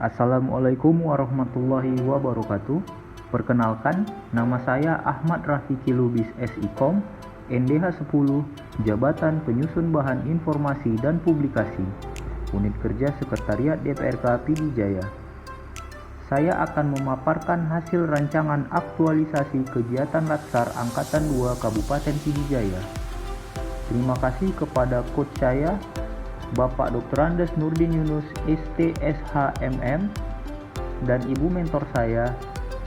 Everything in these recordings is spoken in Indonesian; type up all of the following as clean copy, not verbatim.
Assalamualaikum warahmatullahi wabarakatuh. Perkenalkan, nama saya Ahmad Rafiqi Lubis SIKOM, NDH 10, Jabatan Penyusun Bahan Informasi dan Publikasi, Unit Kerja Sekretariat DPRK Pidijaya. Saya akan memaparkan hasil rancangan aktualisasi kegiatan Latsar Angkatan 2 Kabupaten Pidijaya. Terima kasih kepada coach saya, Bapak Dr. Andes Nurdin Yunus STSH-MM, dan Ibu mentor saya,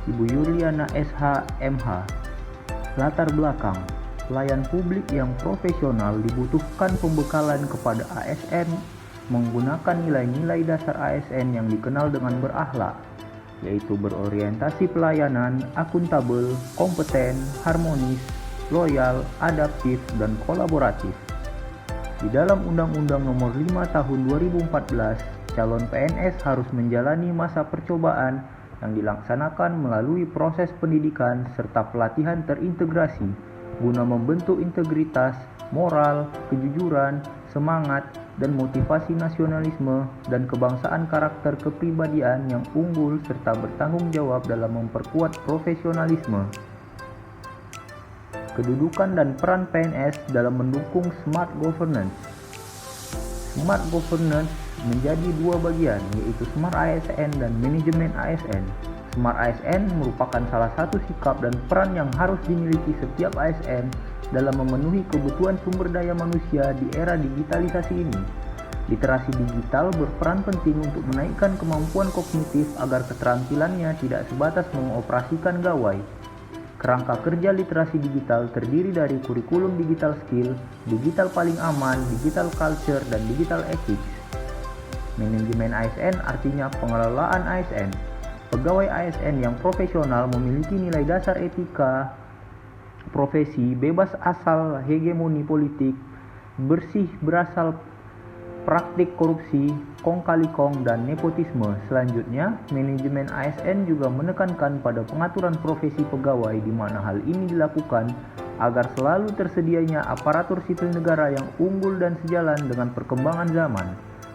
Ibu Yuliana SH-MH. Latar belakang, pelayan publik yang profesional dibutuhkan pembekalan kepada ASN menggunakan nilai-nilai dasar ASN yang dikenal dengan berakhlak, yaitu berorientasi pelayanan, akuntabel, kompeten, harmonis, loyal, adaptif, dan kolaboratif. Di dalam Undang-Undang Nomor 5 Tahun 2014, calon PNS harus menjalani masa percobaan yang dilaksanakan melalui proses pendidikan serta pelatihan terintegrasi guna membentuk integritas, moral, kejujuran, semangat, dan motivasi nasionalisme dan kebangsaan karakter kepribadian yang unggul serta bertanggung jawab dalam memperkuat profesionalisme. Kedudukan dan peran PNS dalam mendukung Smart Governance. Smart Governance menjadi dua bagian, yaitu Smart ASN dan Manajemen ASN. Smart ASN merupakan salah satu sikap dan peran yang harus dimiliki setiap ASN dalam memenuhi kebutuhan sumber daya manusia di era digitalisasi ini. Literasi digital berperan penting untuk menaikkan kemampuan kognitif agar keterampilannya tidak sebatas mengoperasikan gawai. Kerangka kerja literasi digital terdiri dari kurikulum digital skill, digital paling aman, digital culture, dan digital ethics. Manajemen ASN artinya pengelolaan ASN. Pegawai ASN yang profesional memiliki nilai dasar etika, profesi, bebas asal hegemoni politik, bersih berasal praktik korupsi, kong kali kong, dan nepotisme. Selanjutnya, manajemen ASN juga menekankan pada pengaturan profesi pegawai di mana hal ini dilakukan agar selalu tersedianya aparatur sipil negara yang unggul dan sejalan dengan perkembangan zaman.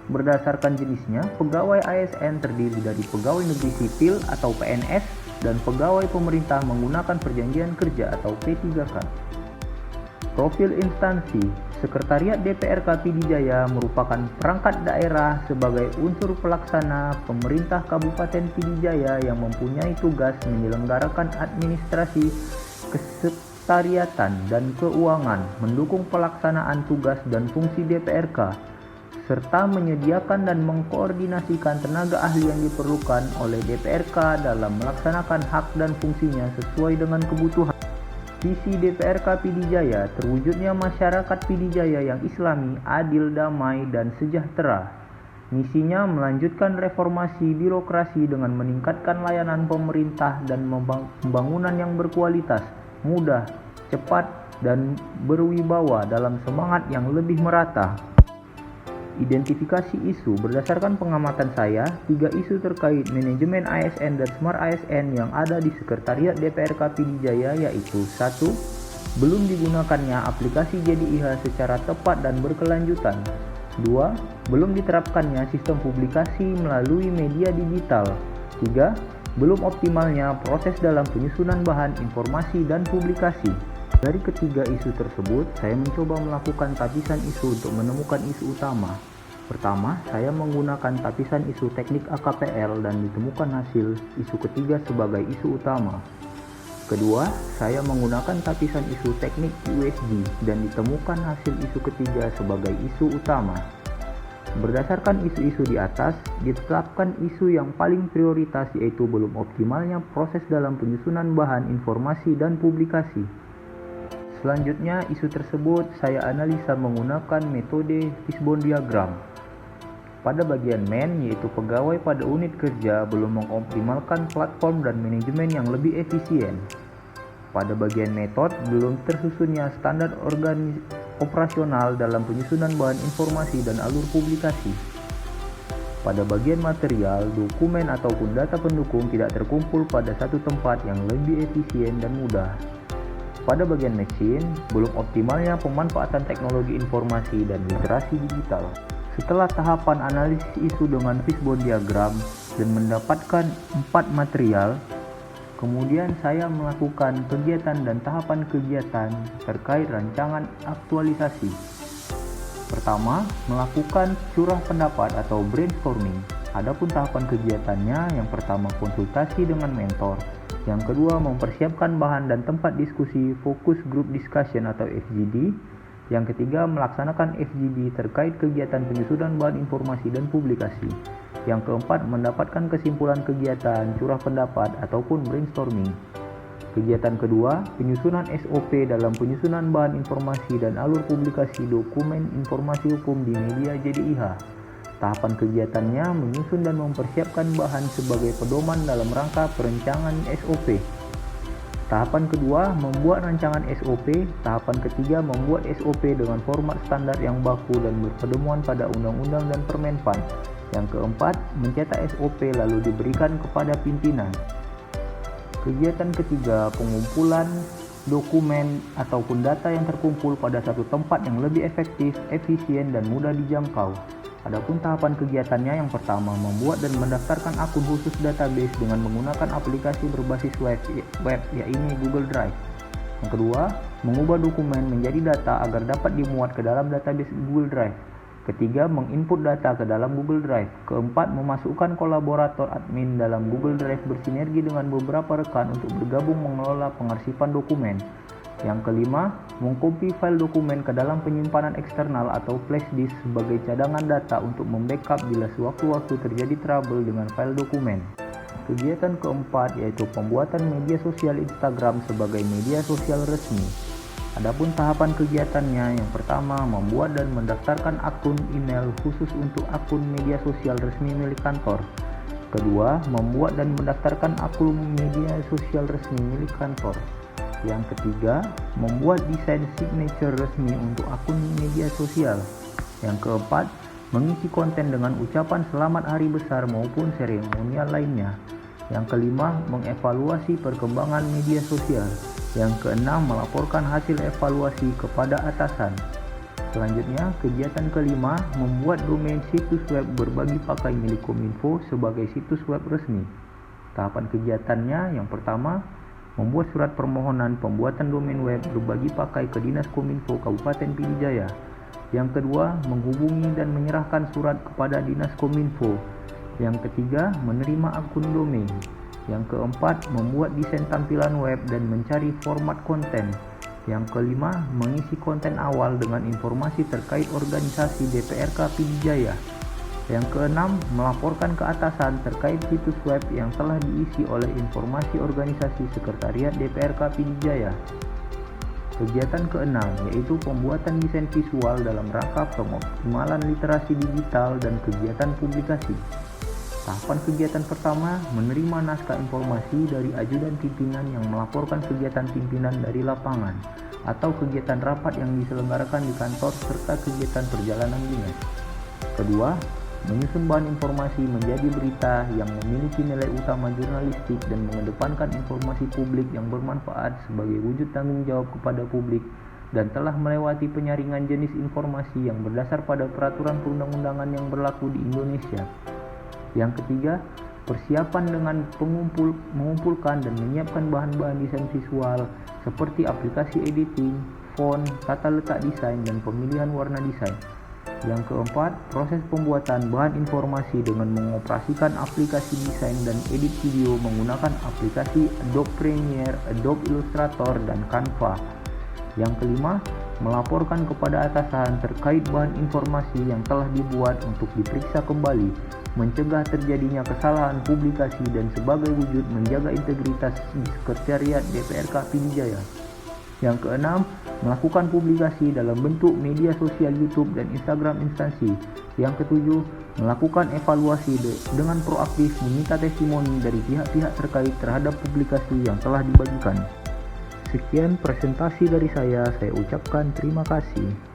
Berdasarkan jenisnya, pegawai ASN terdiri dari pegawai negeri sipil atau PNS dan pegawai pemerintah menggunakan perjanjian kerja atau P3K. Profil instansi. Sekretariat DPRK Pidijaya merupakan perangkat daerah sebagai unsur pelaksana pemerintah Kabupaten Pidijaya yang mempunyai tugas menyelenggarakan administrasi, kesekretariatan, dan keuangan, mendukung pelaksanaan tugas dan fungsi DPRK, serta menyediakan dan mengkoordinasikan tenaga ahli yang diperlukan oleh DPRK dalam melaksanakan hak dan fungsinya sesuai dengan kebutuhan. Visi DPRK Pidijaya terwujudnya masyarakat Pidijaya yang islami, adil, damai, dan sejahtera. Misinya melanjutkan reformasi birokrasi dengan meningkatkan layanan pemerintah dan pembangunan yang berkualitas, mudah, cepat, dan berwibawa dalam semangat yang lebih merata. Identifikasi isu. Berdasarkan pengamatan saya, 3 isu terkait manajemen ASN dan Smart ASN yang ada di Sekretariat DPRK Pidijaya yaitu 1. Belum digunakannya aplikasi JDIH secara tepat dan berkelanjutan. 2. Belum diterapkannya sistem publikasi melalui media digital. 3. Belum optimalnya proses dalam penyusunan bahan informasi dan publikasi. Dari ketiga isu tersebut, saya mencoba melakukan tapisan isu untuk menemukan isu utama. Pertama, saya menggunakan tapisan isu teknik AKPL dan ditemukan hasil isu ketiga sebagai isu utama. Kedua, saya menggunakan tapisan isu teknik USG dan ditemukan hasil isu ketiga sebagai isu utama. Berdasarkan isu-isu di atas, ditetapkan isu yang paling prioritas yaitu belum optimalnya proses dalam penyusunan bahan informasi dan publikasi. Selanjutnya, isu tersebut saya analisa menggunakan metode fishbone diagram. Pada bagian men, yaitu pegawai pada unit kerja belum mengoptimalkan platform dan manajemen yang lebih efisien. Pada bagian metode, belum tersusunnya standar operasional dalam penyusunan bahan informasi dan alur publikasi. Pada bagian material, dokumen ataupun data pendukung tidak terkumpul pada satu tempat yang lebih efisien dan mudah. Pada bagian mesin, belum optimalnya pemanfaatan teknologi informasi dan literasi digital. Setelah tahapan analisis isu dengan fishbone diagram, dan mendapatkan 4 material. Kemudian saya melakukan kegiatan dan tahapan kegiatan terkait rancangan aktualisasi. Pertama, melakukan curah pendapat atau brainstorming. Adapun tahapan kegiatannya, yang pertama konsultasi dengan mentor, yang kedua mempersiapkan bahan dan tempat diskusi focus group discussion atau FGD, yang ketiga melaksanakan FGD terkait kegiatan penyusunan bahan informasi dan publikasi, yang keempat mendapatkan kesimpulan kegiatan curah pendapat ataupun brainstorming. Kegiatan kedua, penyusunan SOP dalam penyusunan bahan informasi dan alur publikasi dokumen informasi hukum di media JDIH. Tahapan kegiatannya menyusun dan mempersiapkan bahan sebagai pedoman dalam rangka perencangan SOP. Tahapan kedua, membuat rancangan SOP. Tahapan ketiga, membuat SOP dengan format standar yang baku dan berpedoman pada undang-undang dan Permenpan. Yang keempat, mencetak SOP lalu diberikan kepada pimpinan. Kegiatan ketiga, pengumpulan dokumen ataupun data yang terkumpul pada satu tempat yang lebih efektif, efisien, dan mudah dijangkau. Adapun tahapan kegiatannya, yang pertama membuat dan mendaftarkan akun khusus database dengan menggunakan aplikasi berbasis web yaitu Google Drive. Yang kedua, mengubah dokumen menjadi data agar dapat dimuat ke dalam database Google Drive. Ketiga, menginput data ke dalam Google Drive. Keempat, memasukkan kolaborator admin dalam Google Drive bersinergi dengan beberapa rekan untuk bergabung mengelola pengarsipan dokumen. Yang kelima, mengcopy file dokumen ke dalam penyimpanan eksternal atau flash disk sebagai cadangan data untuk membackup bila sewaktu-waktu terjadi trouble dengan file dokumen. Kegiatan keempat yaitu pembuatan media sosial Instagram sebagai media sosial resmi. Adapun tahapan kegiatannya, yang pertama membuat dan mendaftarkan akun email khusus untuk akun media sosial resmi milik kantor. Kedua, membuat dan mendaftarkan akun media sosial resmi milik kantor. Yang ketiga, membuat desain signature resmi untuk akun media sosial. Yang keempat, mengisi konten dengan ucapan selamat hari besar maupun seremonial lainnya. Yang kelima, mengevaluasi perkembangan media sosial. Yang keenam, melaporkan hasil evaluasi kepada atasan. Selanjutnya, kegiatan kelima, membuat domain situs web berbagi pakai milik Kominfo sebagai situs web resmi. Tahapan kegiatannya, yang pertama, membuat surat permohonan pembuatan domain web berbagi pakai ke Dinas Kominfo Kabupaten Pidijaya. Yang kedua, menghubungi dan menyerahkan surat kepada Dinas Kominfo. Yang ketiga, menerima akun domain. Yang keempat, membuat desain tampilan web dan mencari format konten. Yang kelima, mengisi konten awal dengan informasi terkait organisasi DPRK Pidijaya. Yang keenam, melaporkan ke atasan terkait situs web yang telah diisi oleh informasi organisasi sekretariat DPRK Pidijaya. Kegiatan keenam yaitu pembuatan desain visual dalam rangka pengoptimalan literasi digital dan kegiatan publikasi. Tahapan kegiatan pertama, menerima naskah informasi dari ajudan pimpinan yang melaporkan kegiatan pimpinan dari lapangan atau kegiatan rapat yang diselenggarakan di kantor serta kegiatan perjalanan dinas. Kedua, menyusun bahan informasi menjadi berita yang memiliki nilai utama jurnalistik dan mengedepankan informasi publik yang bermanfaat sebagai wujud tanggung jawab kepada publik dan telah melewati penyaringan jenis informasi yang berdasar pada peraturan perundang-undangan yang berlaku di Indonesia. Yang ketiga, persiapan dengan mengumpulkan dan menyiapkan bahan-bahan desain visual seperti aplikasi editing, font, tata letak desain, dan pemilihan warna desain. Yang keempat, proses pembuatan bahan informasi dengan mengoperasikan aplikasi desain dan edit video menggunakan aplikasi Adobe Premiere, Adobe Illustrator, dan Canva. Yang kelima, melaporkan kepada atasan terkait bahan informasi yang telah dibuat untuk diperiksa kembali, mencegah terjadinya kesalahan publikasi dan sebagai wujud menjaga integritas sekretariat DPRK Pidijaya. Yang keenam, melakukan publikasi dalam bentuk media sosial YouTube dan Instagram instansi. Yang ketujuh, melakukan evaluasi dengan proaktif meminta testimoni dari pihak-pihak terkait terhadap publikasi yang telah dibagikan. Sekian presentasi dari saya ucapkan terima kasih.